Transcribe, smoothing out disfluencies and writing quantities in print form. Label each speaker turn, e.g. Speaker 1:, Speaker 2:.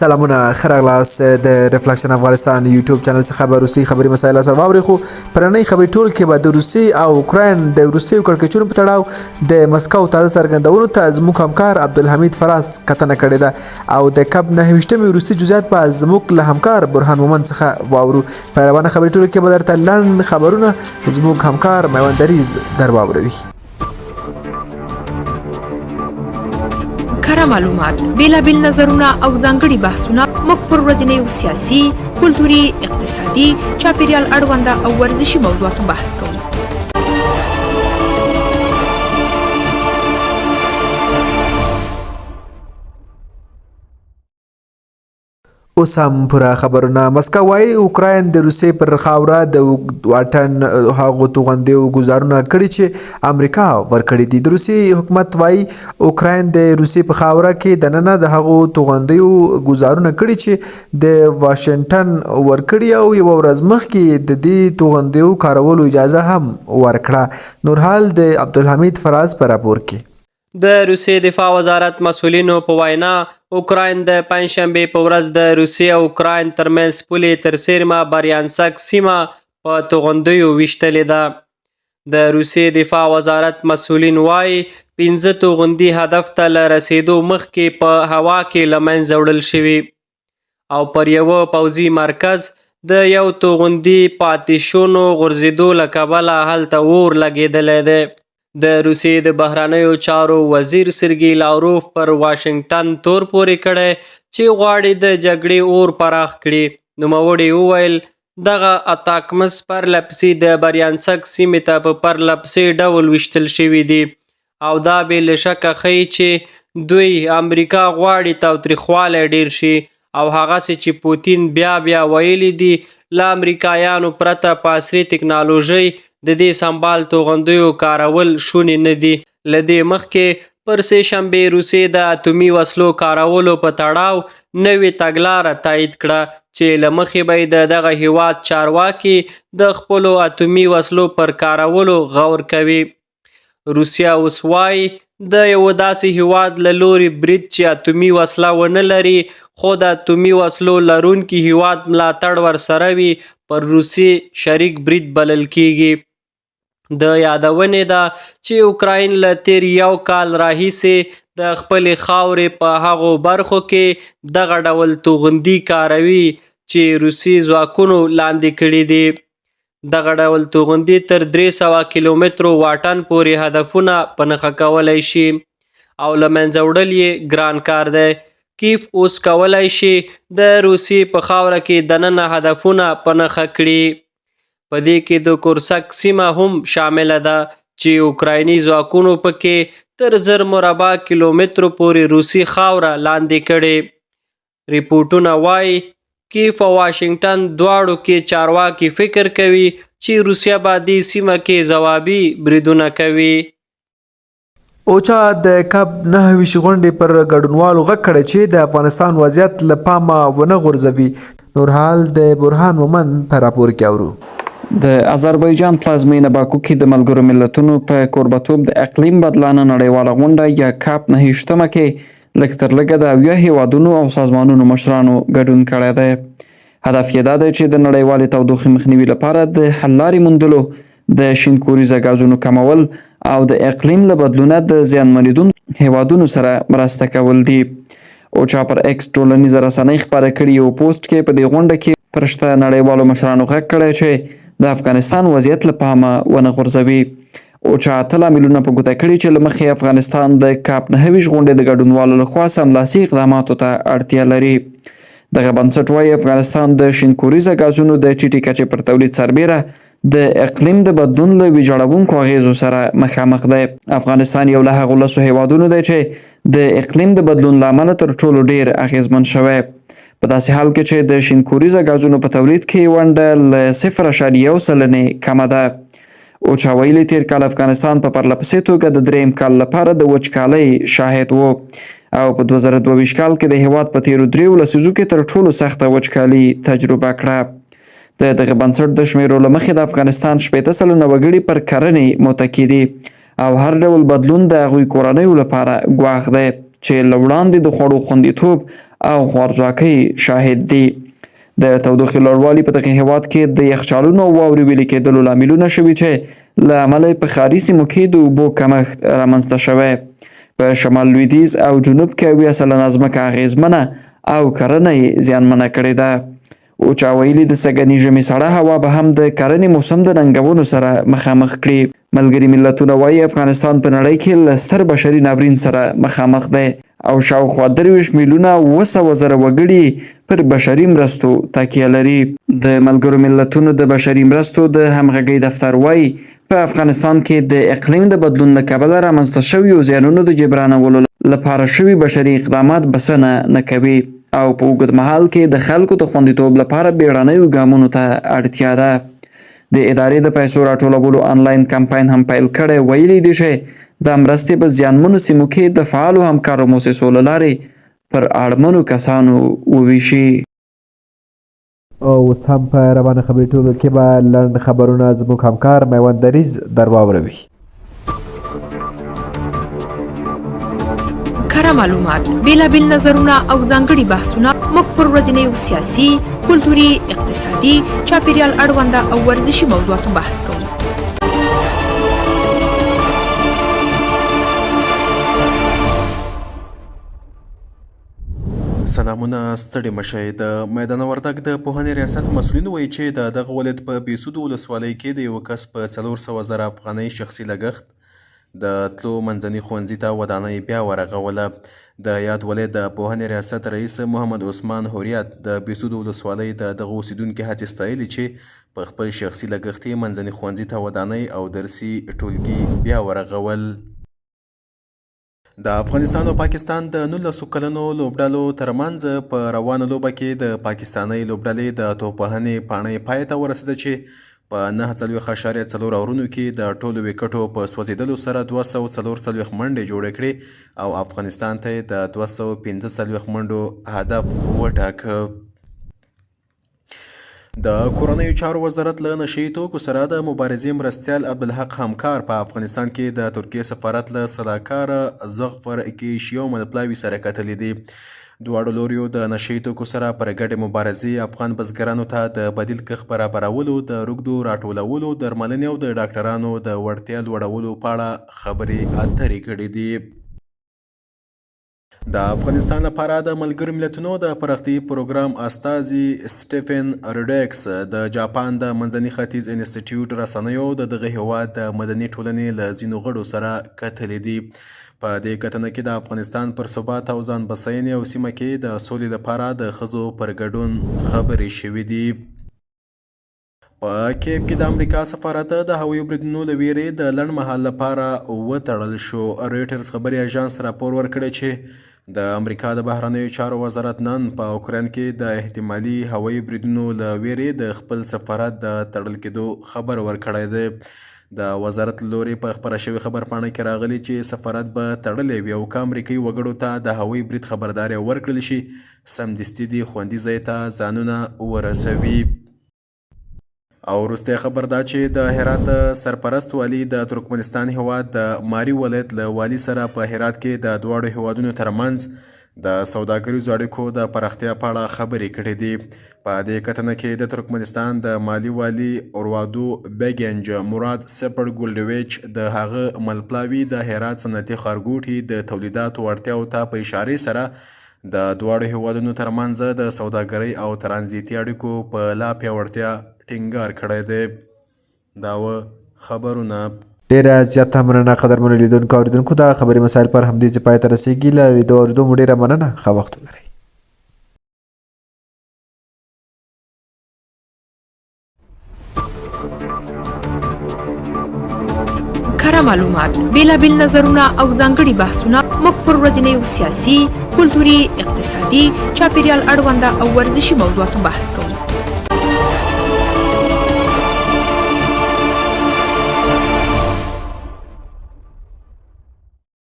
Speaker 1: سلامونه ښه راغلاست د ریفلیکشن افغانستان یوټیوب چینل څخه به روسي خبري مسایل سره واورئ. خو پرنۍ خبري ټول کې به د روسي او اوکراین د وروستیو کړکېچونو په تړاو د مسکو تازه څرګندونو ته زموږ همکار عبدالحمید فراز کتنه کړې ده او د کب 9 وروستي جزئیات به زموږ له همکار برهان مومند څخه واورو. په روانه خبري ټول کې به درته لنډ خبرونه زموږ همکار میوند دریز در واوروي.
Speaker 2: کره معلومات، بیلابیل نظرونه او ځانګړي بحثونه موږ پر ورځنیو سیاسي، کلتوري، اقتصادي، چاپیریال اړونده او ورزشي موضوعاتو بحث کوو.
Speaker 1: اوس هم پوره خبرونه. مسکو وایي اوکراین د روسیې پر خاوره د واټن هغو توغندیو ګزارونه کړي چې امریکا ورکړي دي. د روسیې حکومت وایي اوکراین د روسیې په خاوره کې دننه د هغو توغندیو ګزارونه کړي چې د واشنګټن ورکړي او یوه ورځ مخکې د دې توغندیو کارولو اجازه هم ورکړه. نور حال د عبدالحمید فراز په راپور کې.
Speaker 3: د روسیې دفاع وزارت مسؤلینو په وینا اوکراین د پنجشنبې په ورځ د روسیې او اوکراین ترمنځ پولې تر سیرما بریانسک سیمه په توغندیو ویشتلې ده. د روسیې دفاع وزارت مسؤلین وایي 15 توغندي هدف ته له رسیدو مخکې په هوا کې له منځه وړل شوي او پر یوه پوځي مرکز د یو توغندي پاتې شونو غورځېدو له کبله هلته اور لګېدلی دی. د روسیې د بهرنیو چارو وزیر سرګي لاوروف پر واشنګټن تور پورې کړی چې غواړي د جګړې اور پراخ کړي. نوموړي وویل دغه اتاکمس پرلپسې د بریانسک سیمې ته په پرلپسې ډول ویشتل شوي دي او دا بې له شکه ښیي چې دوی امریکا غواړي تاوتریخوالی ډیر شي او هغسې چې پوتین بیا ویلي دي له امریکایانو پرته په عصري تکنالوژۍ د دې سمبال توغندیو کارول شونې نه دي. له دې مخکې پر سه شنبې روسیې د اتومي وسلو کارولو په تړاو نوې تګلاره تایید کړه چې له مخې به د دغه هیواد چارواکي د خپلو اتومي وسلو پر کارولو غور کوي. روسیه اوس وایي د یو داسې هیواد له لوري برید چې اتومي وسله ونه لري خو د اتومي وسلو لرونکي هیواد ملاتړ ورسره وي پر روسیې شریک برید بلل کیږي. د یادونې ده چې اوکراین له تیر یو کال راهیسې د خپلې خاورې په هغو برخو کې دغه ډول توغندي کاروي چې روسي ځواکونو لاندې کړي دي. دغه ډول توغندي تر 300 کیلومترو واټن پورې هدفونه په نښه کولی شي او له منځه وړل یې ګران کار دی. کیف اوس کولی شي د روسیې په خاوره کې دننه هدفونه په نښه کړي. په دې کې د کورسک سیمه هم شامله ده چې اوکرایني ځواکونو پکې تر 1000 مربع کیلومترو پورې روسي خاوره لاندې کړې. ریپورټونه وایي کیف او واشنګټن دواړو کې چارواکي فکر کوي چې روسیه به دې سیمه کې ځوابي بریدونه کوي.
Speaker 1: اوچا د کب 9 غونډې پر ګډونوالو غږ کړی چې د افغانستان وضعیت له پامه ونه غورځوي. نور حال د برهان مومند په راپور کې اورو.
Speaker 4: د آذربایجان پلازمینه باکو کې د ملګرو ملتونو په کوربتوب د اقلیم بدلانه نړیواله غونډه یا کاپ 9 کې لږ تر لږه د 70 هیوادونو او سازمانونو مشرانو ګډون کړی دی. هدف یې دا دی چې د نړیوالې تودوخې مخنیوي لپاره د حل لارې موندلو، د شینکوریزه ګازونو کمول او د اقلیم له بدلونه د زیانمنېدونکو هیوادونو سره مرسته کول دي. اوچا پر ایکس ټولنیزه رسنۍ خپاره کړي یو پوسټ کې په دې غونډه کې پر شته نړیوالو مشرانو غږ کړی چې د افغانستان وضعیت له پامه ونه غورځوي. اوچا 8 لاملونه په ګوته کړي چې له مخې افغانستان د کاپ 9 غونډې د ګډونوالو لخوا سملاسي اقداماتو ته اړتیا لري. دغه بنسټ وایي افغانستان د شینکوریزه ګازونو د ټیټې کچې پر تولید سربیره د اقلیم د بدلون له ویجاړونکو اغیزو سره مخامخ دی. افغانستان یو له هغو 10 هیوادونو دی چې د اقلیم د بدلون له امله تر ټولو ډیر اغیزمن شوی. په داسې حال کې چې د شینکوریزه ګازونو په تولید کې ونډه له 0.1% کمه ده. اوچا ویلي تیر کال افغانستان په پرلپسې توګه د 3 کال لپاره د وچکالۍ شاهد و او په 2022 کال کې د هیواد په تیرو 3 لسیزو کې تر ټولو سخته وچکالي تجربه کړه. د دغه بنسټ د شمیرو له مخې د افغانستان 80% وګړي پر کرنې متکي دي او هر ډول بدلون د هغوی کورنیو لپاره ګواښ دی. چې له وړاندې د خوړو خوندیتوب او خوارځواکۍ شاهد دي. د تودوخې لوړوالي په دغه هیواد کې د یخچالونو او واورې ویلې کېدلو لاملونه شوي چې له امله په ښاري سیمو کې د اوبو کمښت رامنځته شوی. په شمال لویدیځ او جنوب کې 70% ځمکه اغېزمنه او کرنه یې زیانمنه کړې ده. اوچا ویلي د سږني ژمي سړه هوا به هم د کرنې موسم د ننګونو سره مخامخ کړي. ملګري ملتونه وایي افغانستان په نړۍ کې له ستر بشري ناورین سره مخامخ دی او شاوخوا 23 میلیونه 700,000 وګړي پر بشري مرستو تکیه لري. د ملګرو ملتونو د بشري مرستو د همغږۍ دفتر وایي په افغانستان کې د اقلیم د بدلون له کبله رامنځته شویو زیانونو د جبرانولو لپاره شوي بشري اقدامات بسنه نه کوي او په اوږد مهال کې د خلکو د خوندیتوب لپاره بیړنیو ګامونو ته اړتیا ده. د ادارې د پیسو راټولولو آنلاین کمپاین هم پیل کړی. ویلي دي چې د مرستې په زیانمنو سیمو کې د فعالو همکارو موسسو له لارې پر اړمنو کسانو وویشي.
Speaker 1: او اوس هم په روانه خبري ټولګه کې به لنډ خبرونه زموږ همکار میوند دریز در واوروي.
Speaker 2: کره معلومات، بیلابیل نظرونه او ځانګړي بحثونه موږ پر ورځنیو سیاسي، کلتوري، اقتصادي، چاپیریال اړونده او ورزشي موضوعاتو بحث کوو.
Speaker 5: سلامونه، ستړي مشئ. د میدان وردګ د پوهنې ریاست مسؤلین وایي چې د دغه ولایت په بېسودو ولسوالۍ کې د یوه کس په 400,000 افغانۍ شخصي لګښت د تلو منځني ښوونځي ته ودانۍ بیا ورغوله. د یاد ولایت د پوهنې ریاست رئیس محمد عثمان هوریت د بېسودو ولسوالۍ د دغه اوسیدونکي هڅې ستایلي چې په خپل شخصي لګښت یې منځني ښوونځي ته ودانۍ او درسي ټولګي بیا ورغول. د افغانستان او پاکستان د 19 کلنو لوبډلو ترمنځ په روانه لوبه کې د پاکستاني لوبډلې د توپوهنې پاڼۍ پای ته ورسېده چې په 9.4 اورونو کې د ټولو وکټو په سوځېدلو سره 244 منډې جوړې کړې او افغانستان ته د 245 منډو هدف وټاکه. د کورنیو چارو وزارت له نشهیي توکو سره د مبارزې مرستیال عبدالحق همکار په افغانستان کې د ترکیې سفارت له سلاکار زغفر کیشیو ملپلاوي سره کتلي دي. دواړو لوریو د نشهیي توکو سره پر ګډې مبارزې افغان بزګرانو ته د بدیل کښت برابرولو، د روږدو راټولولو، درملنې او د ډاکټرانو د وړتیا لوړولو په اړه خبرې اترې کړې دي. د افغانستان لپاره د ملګرو ملتونو د پراختیایي پروګرام استازي سټیفن رډیکس د جاپان د منځني ختیځ انسټیټیوټ رسنیو د دغه هیواد د مدني ټولنې له ځینو غړو سره کتلي دي. په دې کتنه کې د افغانستان پر ثبات او ځان بسیاینې او سیمه کې د سولې لپاره د ښځو پر ګډون خبرې شوې دي. په کیپ کې د امریکا سفارت د هوایي بریدونو له ویرې د لنډ مهال لپاره وتړل شو. رویټرز خبري اژانس راپور ورکړی چې د امریکا د بهرنیو چارو وزارت نن په اوکراین کې د احتمالي هوایي بریدونو له ویرې د خپل سفارت د تړل کېدو خبر ورکړی دی. د وزارت لوري په خبره شوې خبرپاڼه کې راغلي چې سفارت به تړلی وي او که امریکایي وګړو ته د هوایي برید خبرداری ورکړل شي سمدستي دې خوندي ځای ته ځانونه ورسوي. او وروستی خبر دا چې د هرات سرپرست والي د ترکمنستان هیواد د ماري ولایت له والي سره په هرات کې د دواړو هیوادونو ترمنځ د سوداګریزو اړیکو د پراختیا په اړه خبرې کړې دي. په دې کتنه کې د ترکمنستان د مالي والي اوروادو بیګنج مراد سپړ ګولډویچ د هغه ملپلاوي د هرات صنعتي ښارګوټي د تولیداتو اړتیاو ته په اشارې سره د دواړو هیوادونو ترمنځ د سوداګرۍ او ترانزیتي اړیکو په لا پیاوړتیا ټینګار کړی دی. دا و خبرونه.
Speaker 1: ډیره زیاته مننه قدرمنو لیدونکو او اورېدونکو. دا خبري مسایل پر همدې ځای پای ته رسېږي. له لیدو اورېدو مو ډیره مننه. ښه وخت ولرئ.
Speaker 2: کره معلومات، بیلابیل نظرونه او ځانګړي بحثونه موږ پر ورځنیو سیاسي، کلتوري، اقتصادي، چاپیریال اړونده او ورزشي موضوعاتو بحث کوو.